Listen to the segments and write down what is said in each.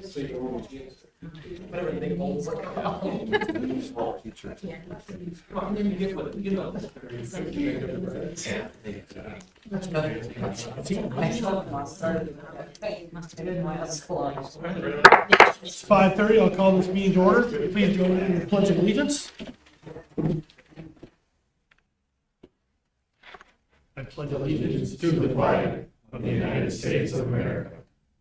Whatever the big holes are called. It's 5:30. I'll call this meeting to order. Please join me in the pledge of allegiance. I pledge allegiance To the flag of the United States of America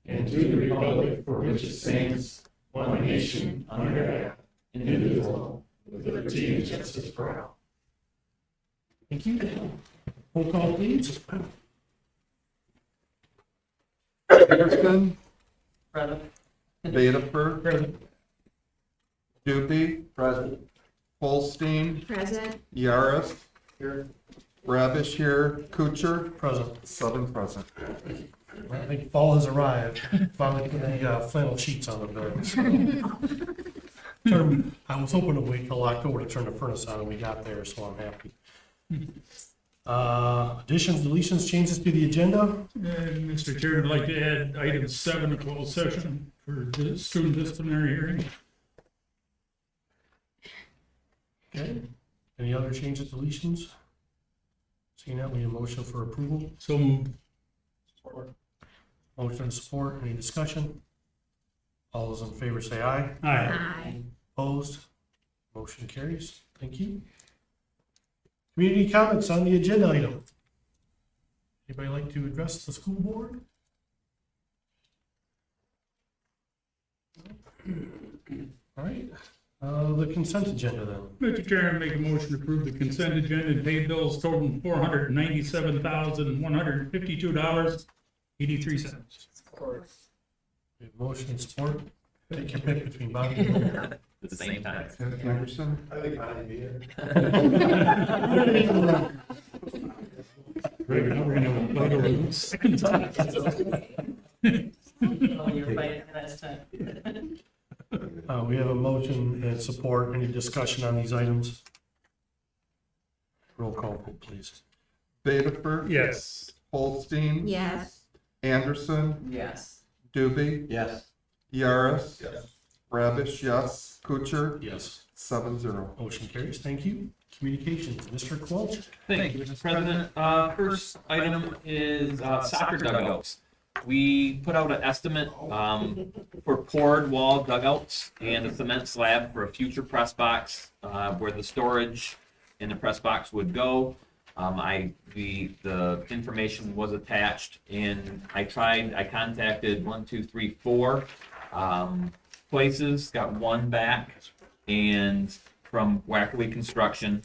and to the republic for which it stands, one nation, under God, indivisible, with liberty and justice for all. Thank you. Roll call, please. Peterson, Present. Vadapur, Present. Doobie, Present. Holstein, Present. Yaris, Here. Ravish here, Kuchar, Present. Seven present. I think fall has arrived. Finally put the flannel sheets on the bed. I was hoping to wait till October to turn the furnace on, and we got there, so I'm happy. Additions, deletions, changes to the agenda. And Mr. Chair, I'd like to add item 7, a closed session for the student disciplinary hearing. Okay. Any other changes, deletions? Seeing that, we need a motion for approval. So moved. Motion and support. Any discussion? All those in favor say aye. Aye. Aye. Opposed? Motion carries. Thank you. Community comments on the agenda item. Anybody like to address the school board? All right, the consent agenda then. Mr. Chair, I make a motion to approve the consent agenda and pay bills totaling $497,152.83. We have motion and support. Take your pick between Bobby and Lou. At the same time. Anderson, Right, now we're gonna have a plug over the second time. Oh, you're fighting for that time. We have a motion and support. Any discussion on these items? Roll call vote, please. Vadapur, Yes. Holstein, Yes. Anderson, Yes. Doobie, Yes. Yaris, Ravish, yes, Kuchar, Yes. 7-0. Motion carries. Thank you. Communications, Mr. Quelch. Thank you, Mr. President. First item is soccer dugouts. We put out an estimate for poured wall dugouts and a cement slab for a future press box where the storage in the press box would go. The information was attached, and I contacted 4 places, got one back, and from Wackerly Construction,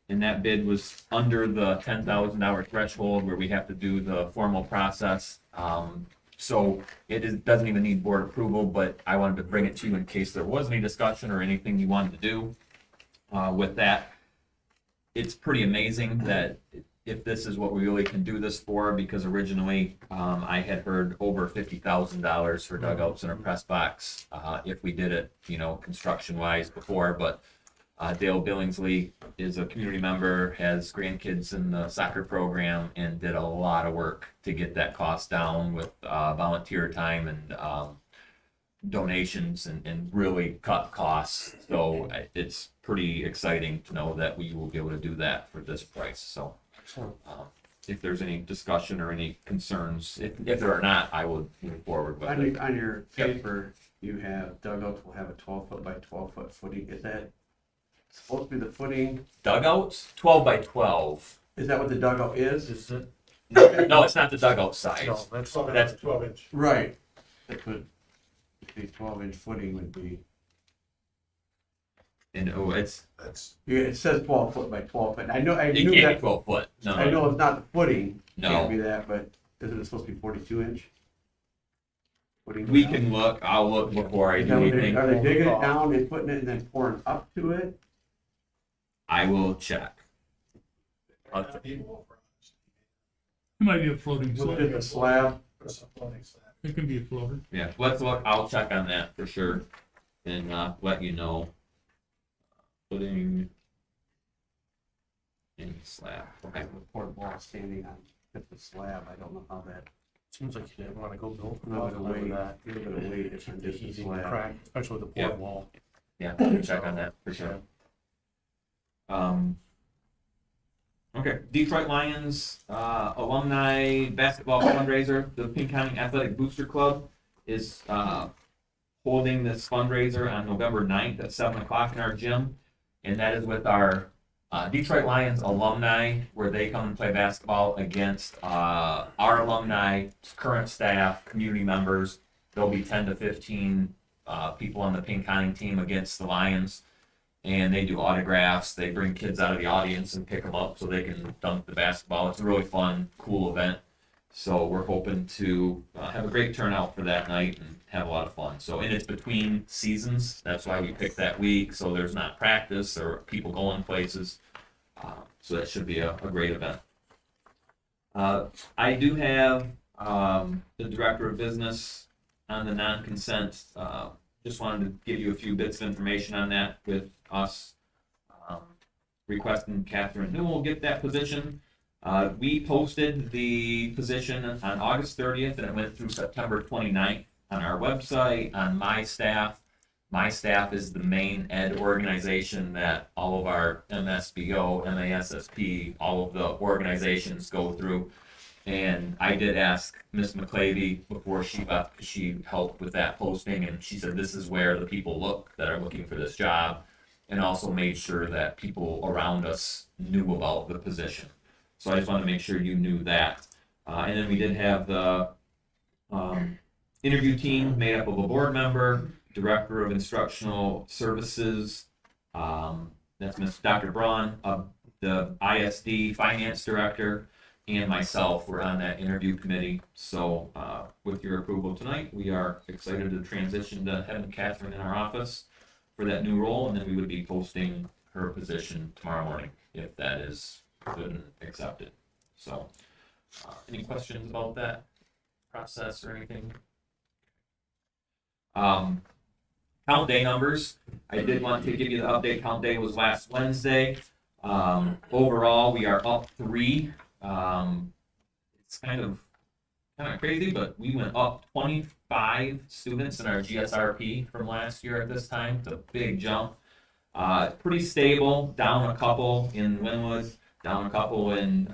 and that bid was under the $10,000 threshold where we have to do the formal process. So doesn't even need board approval, but I wanted to bring it to you in case there was any discussion or anything you wanted to do with that. It's pretty amazing that if this is what we really can do this for, because originally I had heard over $50,000 for dugouts in a press box if we did it, construction wise before. But Dale Billingsley is a community member, has grandkids in the soccer program, and did a lot of work to get that cost down with volunteer time and donations and really cut costs. So it's pretty exciting to know that we will be able to do that for this price. So if there's any discussion or any concerns, if there are not, I will move forward. But On your paper, you have dugouts will have a 12-foot by 12-foot footing. Is that supposed to be the footing? dugouts, 12 by 12. Is that what the dugout is? Is it? No, it's not the dugout size. No, that's 12-inch. Right. That's what the 12-inch footing would be. And It says 12-foot by 12 foot. I it knew can't be that. 12 foot. No, I know it's not the footing. No. Can't be that, but isn't it supposed to be 42-inch? We can look. I'll look before I do anything. Are they digging it down and putting it and then pouring up to it? I will check. It might be a floating Was it the slab? It can be a floater. Yeah, let's look. I'll check on that for sure, and let you know. Putting in slab. Okay. The poured wall standing on the slab. I don't know how that. Seems like you didn't want to go build A little bit of weight, that. a little bit of weight if Keep I'm the just heating flat. crack, especially with the Yeah. board wall. Yeah, check on that for sure. Okay, Detroit Lions alumni basketball fundraiser. The Pinconning Athletic Booster Club is holding this fundraiser on November 9th at 7 o'clock in our gym. And that is with our Detroit Lions alumni, where they come and play basketball against our alumni, current staff, community members. There'll be 10 to 15 people on the Pinconning team against the Lions. And they do autographs. They bring kids out of the audience and pick them up so they can dunk the basketball. It's a really fun, cool event. So we're hoping to have a great turnout for that night and have a lot of fun. So, and it's between seasons. That's why we picked that week. So there's not practice or people going places. So that should be a great event. I do have the director of business on the non-consent. Just wanted to give you a few bits of information on that with us requesting Catherine Newell get that position. We posted the position on August 30th and it went through September 29th on our website, on My Staff. My Staff is the main ed organization that all of our MSBO, MASSP, all of the organizations go through. And I did ask Miss McClavey before she left, because she helped with that posting, and she said this is where the people look that are looking for this job, and also made sure that people around us knew about the position. So I just wanted to make sure you knew that. And then we did have the interview team made up of a board member, director of instructional services, that's Miss Dr. Braun, the ISD finance director, and myself were on that interview committee. So with your approval tonight, we are excited to transition to having Catherine in our office for that new role, and then we would be posting her position tomorrow morning if that is good and accepted. So any questions about that process or anything? Count day numbers. I did want to give you the update. Count day was last Wednesday. Overall, we are up 3. It's kind of crazy, but we went up 25 students in our GSRP from last year at this time. It's a big jump. Pretty stable, down a couple in Wynwood, down a couple in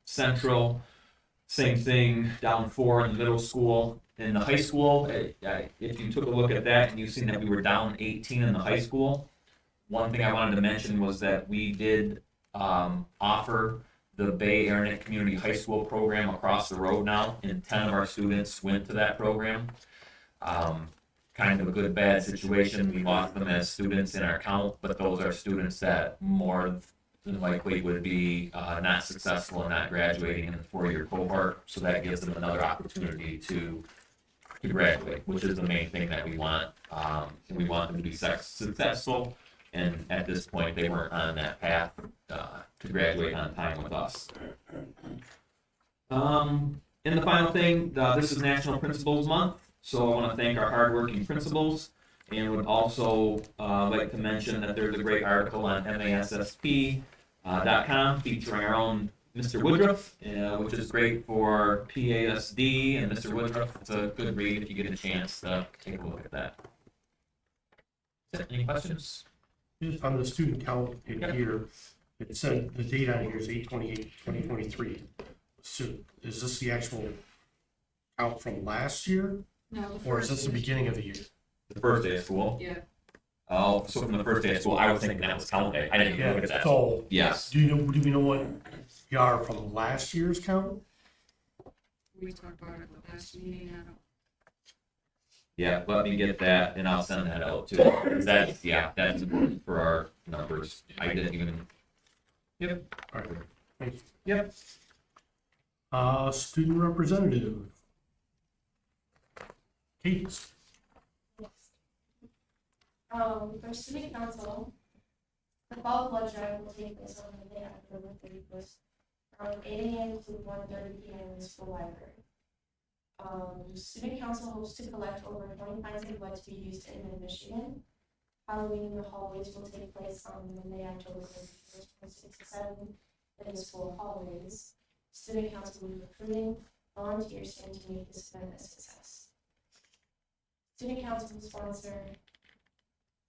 Central. Same thing, down 4 in the middle school. In the high school, if you took a look at that and you've seen that we were down 18 in the high school, one thing I wanted to mention was that we did offer the Bay Area Community High School program across the road now, and 10 of our students went to that program. Kind of a good bad situation. We lost them as students in our count, but those are students that more than likely would be not successful and not graduating in the 4-year cohort. So that gives them another opportunity to graduate, which is the main thing that we want. We want them to be successful, and at this point, they weren't on that path to graduate on time with us. And the final thing, this is National Principals Month, so I want to thank our hardworking principals, and would also like to mention that there's a great article on MASSP.com featuring our own Mr. Woodruff, which is great for PASD and Mr. Woodruff. It's a good read if you get a chance to take a look at that. Any questions? Just on the student count in here, it said the date on here is 8/28/2023. So is this the actual count from last year, No. or is this the beginning of the year? The first day of school? Yeah. Oh, so from the first day of school, I was thinking that was count day. I didn't even look at that. So Yes. do we know what we are from last year's count? We talked about it the last meeting, I don't. Yeah, let me get that and I'll send that out too. 'Cause that's important for our numbers. I didn't even. Yep. All right. Thanks. Yep. Student representative. Kate. For student council, the fall blood drive will take place on Monday, October 31st, from 8 a.m. to 1:30 p.m. in the school library. Student council hopes to collect over 20 pints of blood to be used in Michigan. Halloween in the hallways will take place on Monday, October 31st, from 6 to 7 in the school hallways. Student council will be recruiting volunteers in to make this event a success. Student Council will sponsor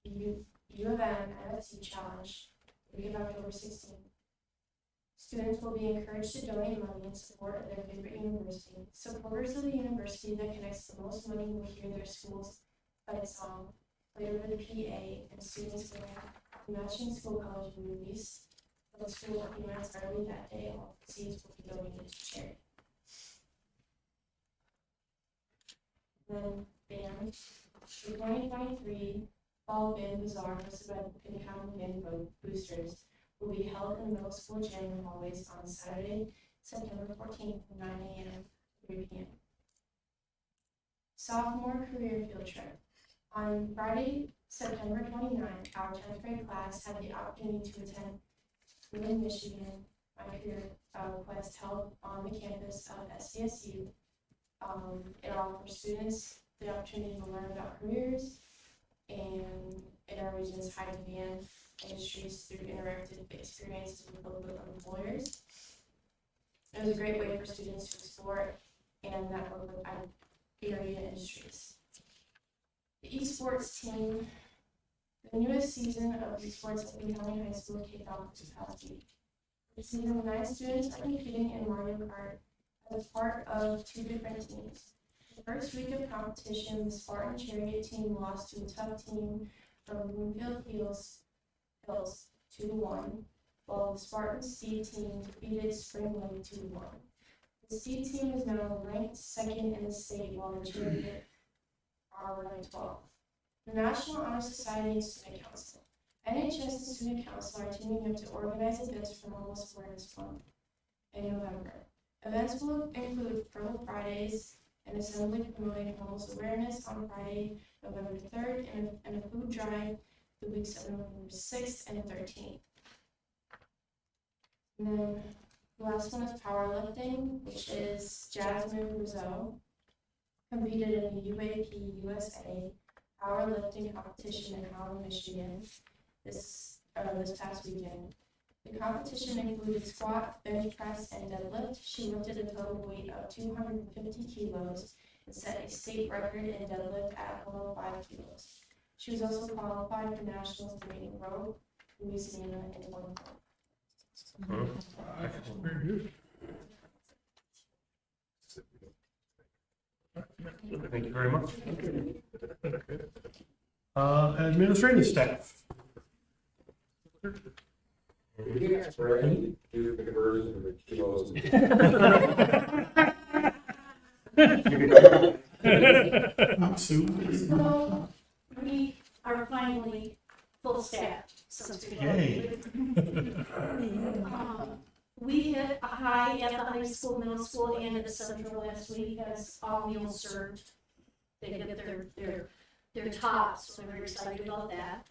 the U of M NFC Challenge the week of October 16th. Students will be encouraged to donate money in support of their favorite university. Supporters of the university that connects the most money will hear their school's fight song played over the PA, and students will have matching school college movies. The school documents early that day, all proceeds will be donated to charity. Then band, the 2023 Fall Band Bazaar hosted by the Pinconning Band Boosters will be held in the middle school gym and hallways on Saturday, September 14th from 9 a.m. to 3 p.m. Sophomore Career Field Trip. On Friday, September 29th, our 10th grade class had the opportunity to attend Wheeling, Michigan, my career quest held on the campus of SDSU. It offers students the opportunity to learn about careers and in our region's high demand industries through interactive experiences with local employers. It was a great way for students to explore and network with area industries. The esports team, the newest season of esports at Pinconning High School kicked off this past week. This season, 9 students are competing in Mario Kart as part of 2 different teams. The first week of competition, the Spartan Chariot team lost to a tough team from Bloomfield Hills 2-1, while the Spartan Steed team defeated Spring Lake 2-1. The Steed team is now ranked 2nd in the state, while the Chariot are ranked 12th. The National Honor Society and Student Council. NHS and Student Council are teaming up to organize events for Homeless Awareness Month in November. Events will include Fertile Fridays, an assembly promoting homeless awareness on Friday, November 3rd, and a food drive the weeks of November 6th and 13th. And then the last one is powerlifting, which is Jasmine Rizzo competed in the UAP USA powerlifting competition in Holland, Michigan this past weekend. The competition included squat, bench press, and deadlift. She lifted a total weight of 250 kilos and set a state record in deadlift at 105 kilos. She was also qualified for nationals in row, Louisiana, in 2024. Very good. Thank you very much. Administrative staff. Sue. So we are finally full staffed since we Yay. We hit a high at the high school, middle school, and at the central last week as all meals served. They get their tops, so we're excited about that.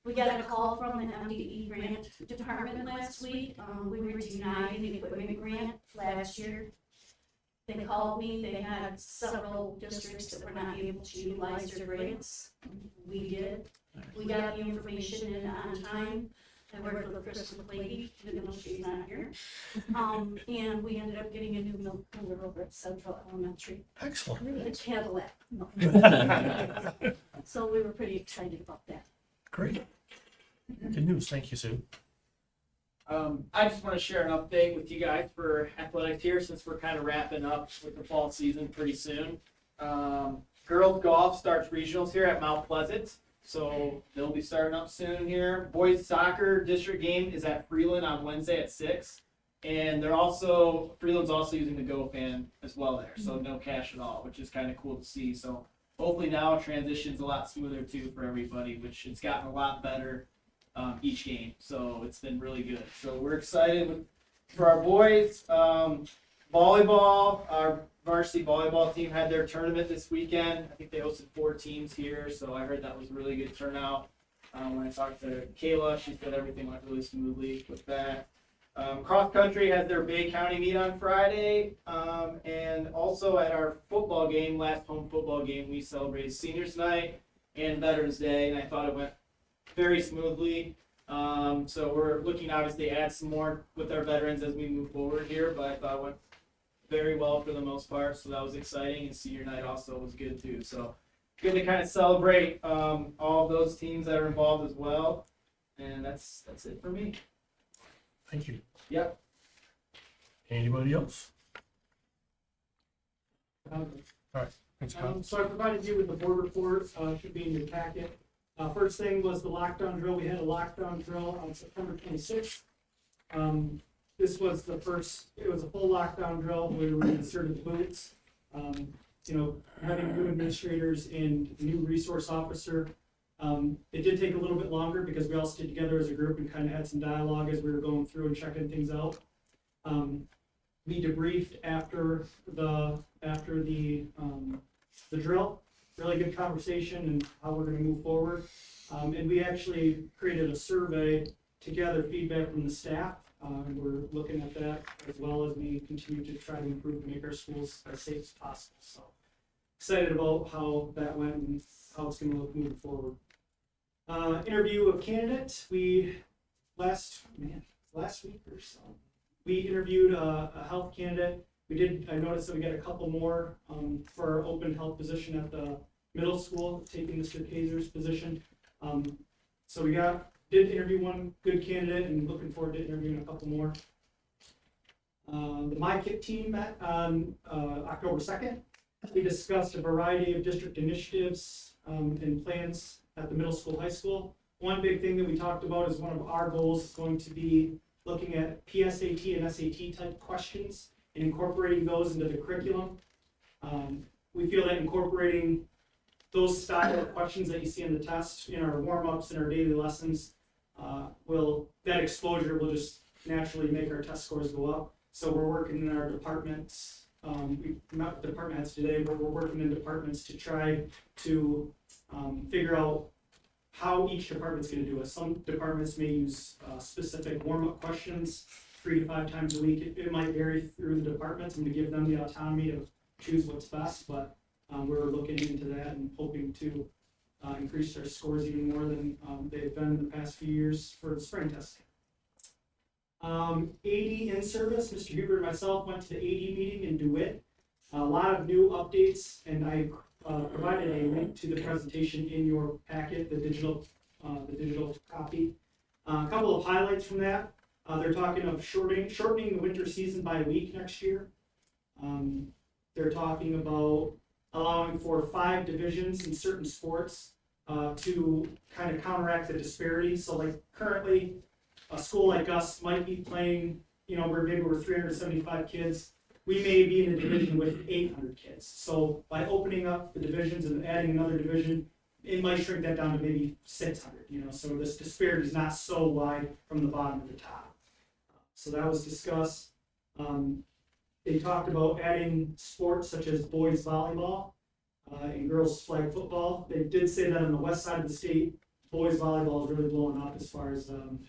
We got a call from the MDE grant department last week. We were denied an equipment grant last year. They called me, they had several districts that were not able to utilize their grants. We did. We got the information in on time. I worked with Chris McClady, even though she's not here. And we ended up getting a new milk cooler over at Central Elementary. Excellent. It's Cadillac. No. So we were pretty excited about that. Great. Good news. Thank you, Sue. I just want to share an update with you guys for athletics here since we're kind of wrapping up with the fall season pretty soon. Girls golf starts regionals here at Mount Pleasant, so they'll be starting up soon here. Boys soccer district game is at Freeland on Wednesday at 6, and Freeland's also using the GoFan as well there, so no cash at all, which is kind of cool to see. So hopefully now transition's a lot smoother too for everybody, which it's gotten a lot better. Each game, so it's been really good. So we're excited for our boys. Volleyball, our varsity volleyball team had their tournament this weekend. I think they hosted 4 teams here, so I heard that was a really good turnout. When I talked to Kayla, she said everything went really smoothly with that. Cross country has their Bay County meet on Friday, and also at our football game, last home football game, we celebrated Seniors Night and Veterans Day, and I thought it went very smoothly. So we're looking obviously to add some more with our veterans as we move forward here, but I thought it went very well for the most part, so that was exciting. And senior night also was good too. So good to kind of celebrate all of those teams that are involved as well. And that's it for me. Thank you. Yep. Anybody else? Thanks, Kyle. So I provided you with the board report, should be in your packet. First thing was the lockdown drill. We had a lockdown drill on September 26th. This was it was a full lockdown drill where we inserted boots. Having new administrators and new resource officer. It did take a little bit longer because we all stayed together as a group and kind of had some dialogue as we were going through and checking things out. We debriefed after the drill. Really good conversation and how we're going to move forward. And we actually created a survey to gather feedback from the staff. And we're looking at that as well as we continue to try to improve and make our schools as safe as possible. So excited about how that went and how it's going to look moving forward. Interview of candidates. Last week or so, we interviewed a health candidate. I noticed that we got a couple more for our open health position at the middle school, taking Mr. Kaiser's position. So we did interview one good candidate and looking forward to interviewing a couple more. The MyKit team met on October 2nd. We discussed a variety of district initiatives and plans at the middle school, high school. One big thing that we talked about is one of our goals is going to be looking at PSAT and SAT type questions and incorporating those into the curriculum. We feel that incorporating those style of questions that you see in the test in our warm-ups and our daily lessons that exposure will just naturally make our test scores go up. So we're working in our departments, not department heads today, but we're working in departments to try to figure out how each department's going to do it. Some departments may use specific warm-up questions 3 to 5 times a week. It might vary through the departments and to give them the autonomy to choose what's best, but we're looking into that and hoping to increase their scores even more than they've been in the past few years for the spring testing. AD in service, Mr. Huber and myself went to the AD meeting in DeWitt. A lot of new updates, and I provided a link to the presentation in your packet, the digital copy. A couple of highlights from that. They're talking of shortening the winter season by a week next year. They're talking about allowing for 5 divisions in certain sports to kind of counteract the disparity. So like currently, a school like us might be playing, where maybe we're 375 kids. We may be in a division with 800 kids. So by opening up the divisions and adding another division, it might shrink that down to maybe 600, so this disparity is not so wide from the bottom to the top. So that was discussed. They talked about adding sports such as boys volleyball and girls flag football. They did say that on the west side of the state, boys volleyball is really blowing up as far as an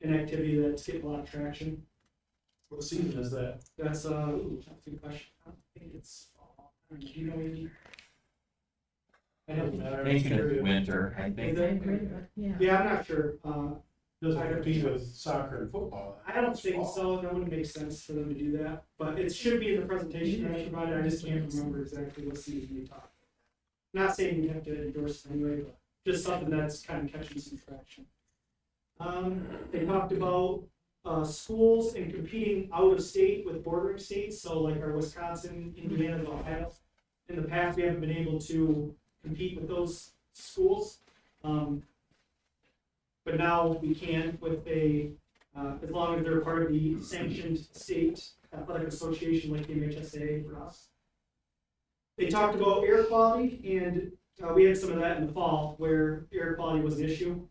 activity that's getting a lot of traction. What season is that? That's a good question. I don't think it's fall. Do you know any? I don't know. I think it's winter, I think. Yeah, I'm not sure. Doesn't compete with soccer and football. I don't think so. That wouldn't make sense for them to do that. But it should be in the presentation that I provided. I just can't remember exactly what season we talked. Not saying you have to endorse it anyway, but just something that's kind of catching some traction. They talked about schools and competing out of state with bordering states. So like our Wisconsin, Indiana, and Ohio. In the past, we haven't been able to compete with those schools. But now we can with as long as they're part of the sanctioned state athletic association like the MHSAA for us. They talked about air quality, and we had some of that in the fall where air quality was an issue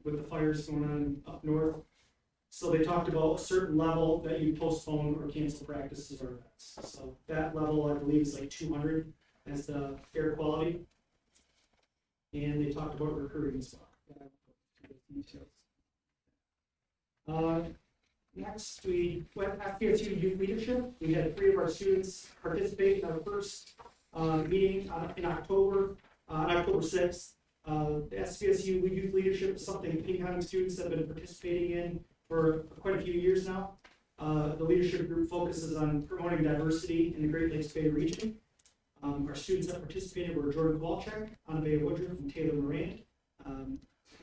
with the fires going on up north. So they talked about a certain level that you postpone or cancel practices or events. So that level, I believe, is like 200 as the air quality. And they talked about recruiting as well. Next, we went FPSU Youth Leadership. We had 3 of our students participate in our first meeting in October, on October 6th. The SPSU Youth Leadership is something Pinconning students have been participating in for quite a few years now. The leadership group focuses on promoting diversity in the Great Lakes Bay region. Our students that participated were Jordan Kowalczyk, Anna Bay Woodruff, and Taylor Morant.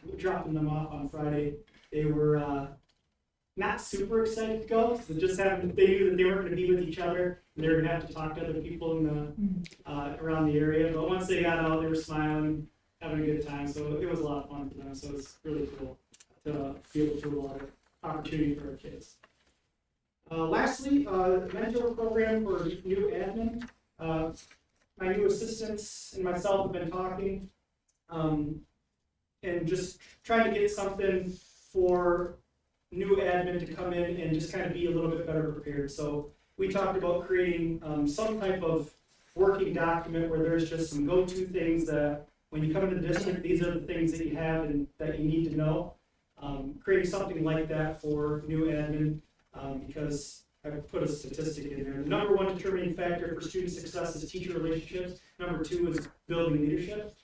We dropped them off on Friday. They were not super excited to go, because they knew that they weren't going to be with each other, and they were going to have to talk to other people in the around the area. But once they got out, they were smiling, having a good time. So it was a lot of fun for them. So it's really cool to be able to do a lot of opportunity for our kids. Lastly, mentor program for new admin. My new assistants and myself have been talking, and just trying to get something for new admin to come in and just kind of be a little bit better prepared. So we talked about creating some type of working document where there's just some go-to things that when you come into the district, these are the things that you have and that you need to know. Creating something like that for new admin, because I put a statistic in there. The number one determining factor for student success is teacher relationships. Number two is building leadership.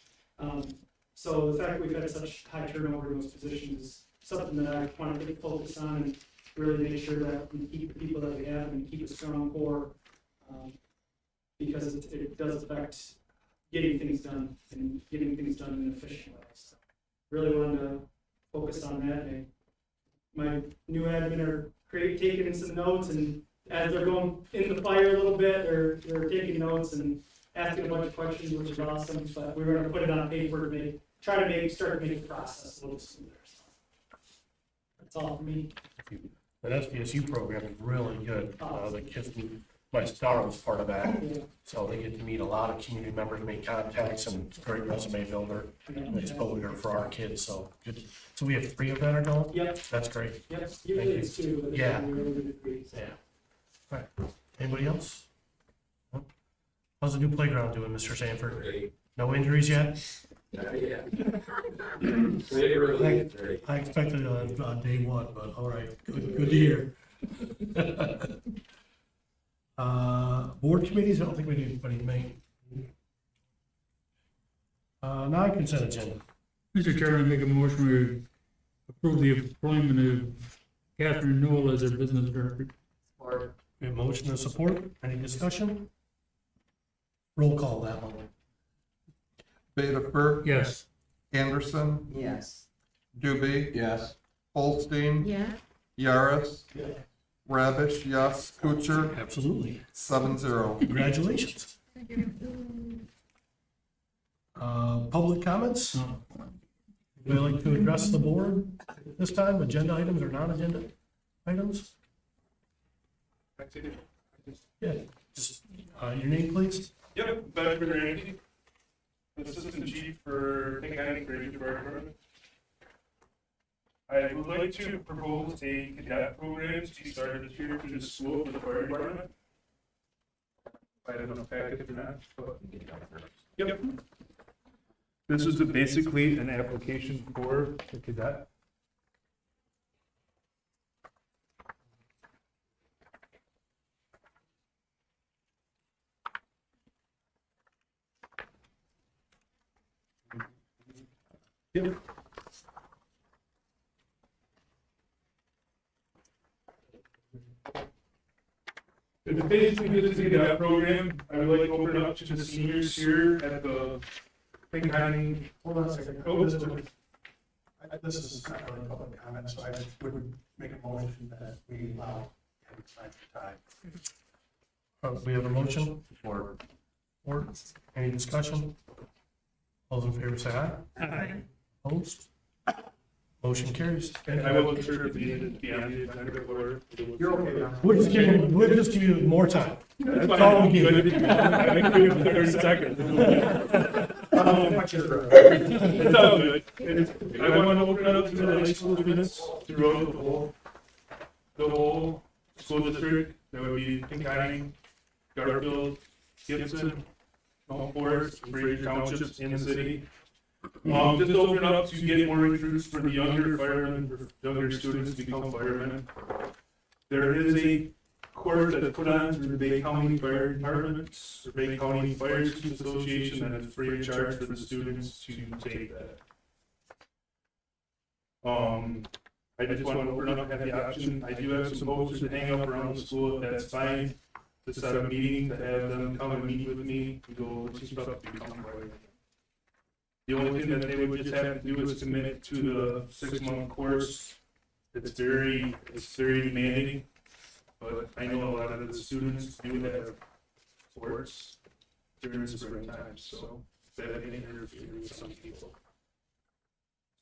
So the fact that we've had such high turnover in those positions is something that I want to focus on and really make sure that we keep the people that we have and keep a strong core, because it does affect getting things done and getting things done in an efficient way. So really wanted to focus on that. And my new admin are taking in some notes, and as they're going in the fire a little bit, they're taking notes and asking a bunch of questions, which is awesome. But we were going to put it on paper to start to make the process a little smoother. So that's all for me. The SBSU program is really good. The kids, my daughter was part of that, so they get to meet a lot of community members, make contacts, and it's a great resume builder and exposure for our kids. So good. So we have 3 of that are going. Yep. That's great. Yep. Usually it's 2, but Yeah. really good degrees. Yeah. All right. Anybody else? No? How's the new playground doing, Mr. Sanford? Great. No injuries yet? Yeah. I expected on day 1, but all right. Good to hear. Board committees, I don't think we need anybody to make. Non-consent agenda. Mr. Chairman, make a motion to approve the appointment of Catherine Newell as our business director. We have motion and support. Any discussion? Roll call that one. Beta Yes. Anderson, Yes. Doobie, Yes. Holstein, Yeah. Yaris, Rabish, yes, Kuchar, Absolutely. 7-0. Congratulations. Public comments? Would you like to address the board this time, agenda items or non-agenda items? Yeah, just, your name, please? Yep, Bedford Randy, Assistant Chief for Pinconning Fire Department. I would like to propose a cadet program to be started this year through the school for the fire department. I don't know if packet or not, but. Yep. This is basically an application for the cadet. Yep. It's basically just a cadet program. I would like to open it up to the seniors here at the Pinconning. Hold on a second. Oh, This is not really public comment, so I would make a motion that we allow having time for time. We have a motion for, any discussion? All those in favor say aye. Aye. Opposed? Motion carries. And I wasn't sure if you needed to be on the agenda or. You're okay now. We'll just give you more time. That's That's all we give. Good. I can do it for 30 seconds. It's all good. I want to open it up to the high school students throughout the whole school district. That would be Pinconning, Garfield, Gibson, Mount Forest, Fraser Townships in the city. Just open it up to get more recruits for the younger firemen, for younger students to become firemen. There is a course that's put on through the Bay County Fire Departments, or Bay County Fire Students Association, that is free of charge for the students to take that. I just want to open up, have the option, I do have some posters to hang up around the school, if that's fine, to set a meeting, to have them come and meet with me, to go over some stuff to become part of it. The only thing that they would just have to do is commit to the 6-month course. It's very demanding, but I know a lot of the students do have sports during the springtime, so that may interfere with some people.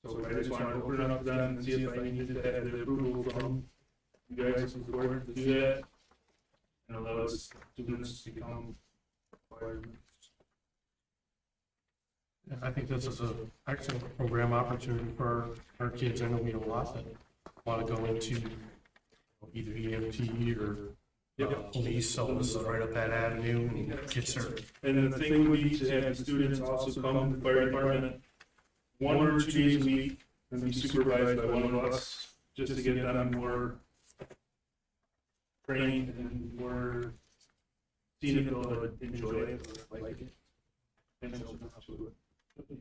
So I just want to open it up to them and see if I need to have the approval from you guys as the board to do that, and allow students to become requirements. I think this is an excellent program opportunity for our kids. I know we have a lot that want to go into either EMT or police, so this is right up that avenue and gets their. And the thing would be to have the students also come to the fire department 1 or 2 days a week and be supervised by one of us, just to get them more trained and more seen if they'll enjoy it or like it. And so to it.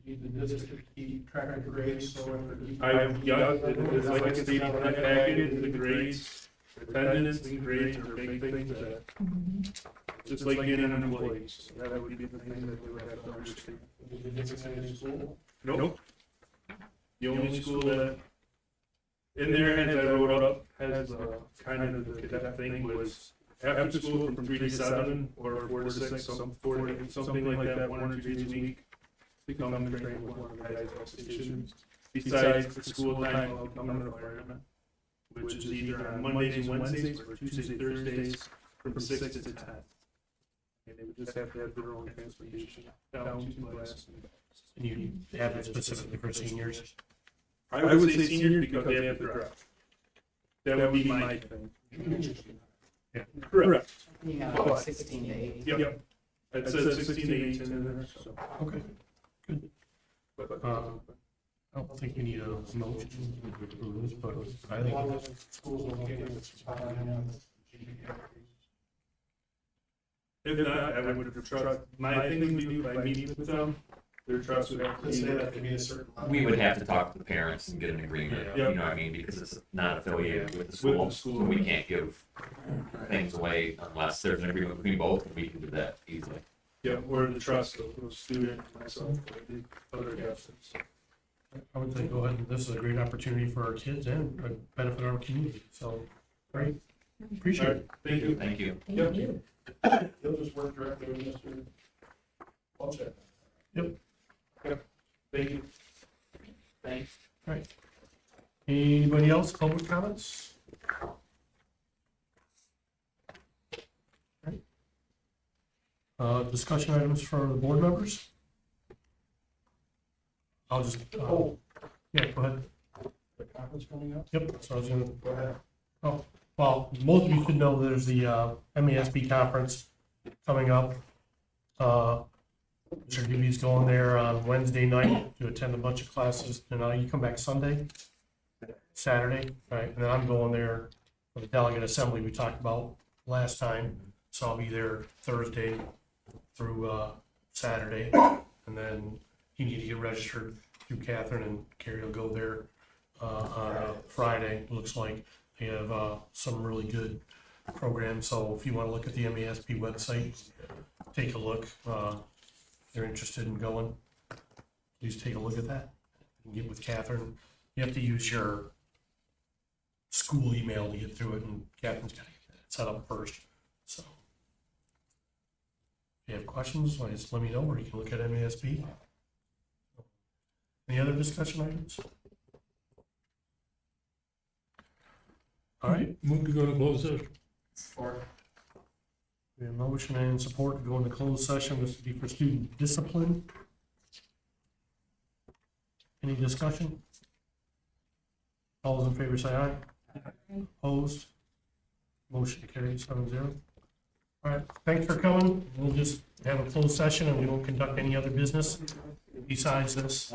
The district keep track of grades, so it's like a state packet, the grades, attendance and grades are big things that, just like being an employee, so that would be the thing that they would have to understand. Nope. The only school that, in there, as I wrote up, has kind of the cadet thing was after school from 3 to 7 or 4 to 6, something like that, 1 or 2 days a week. Become trained with one of the guys at stations. Besides the school time, I'll come to the fireman, which is either on Mondays and Wednesdays or Tuesdays, Thursdays from 6 to 10. And they would just have to have their own transportation down to class. And you have it specifically for seniors? I would say seniors because they have to drive. That would be my thing. Yeah. Correct. Yeah, 16 to 18. Yep. It says 16 to 18 in there, so. Okay, good. I don't think we need a motion to approve this, but I think. If not, I would trust, my thing would be by meeting with them, their trust would have to be. We would have to talk to the parents and get an agreement, Yeah. you know what I mean, because it's not affiliated with the school, so we can't give things away unless there's an agreement between both, and we can do that easily. Yeah, or the trust of the student, myself, or the other guests. I would say go ahead, and this is a great opportunity for our kids and benefit our community, so, great, appreciate it. Thank you. Thank you. Yep. You'll just work directly with Mr. Walchek. Yep. Thank you. Thanks. Right. Anybody else, public comments? Right. Discussion items for the board members? I'll just, yeah, go ahead. The conference coming up? Yep, so I was gonna, Go ahead. oh, well, most of you should know there's the MASB conference coming up. Mr. Doobie's going there on Wednesday night to attend a bunch of classes, and you come back Sunday, Saturday, right? And then I'm going there for the delegate assembly we talked about last time, so I'll be there Thursday through Saturday, and then you need to get registered through Catherine, and Carrie will go there on Friday. Looks like they have some really good programs, so if you want to look at the MASP website, take a look. If you're interested in going, please take a look at that and get with Catherine. You have to use your school email to get through it, and Catherine's got to get that set up first. So if you have questions, just let me know, or you can look at MASB. Any other discussion items? All right. Move to go to closed session. We have motion and support to go into closed session. This would be for student discipline. Any discussion? All those in favor say aye. Opposed? Motion carries 7-0. All right, thanks for coming. We'll just have a closed session and we won't conduct any other business besides this.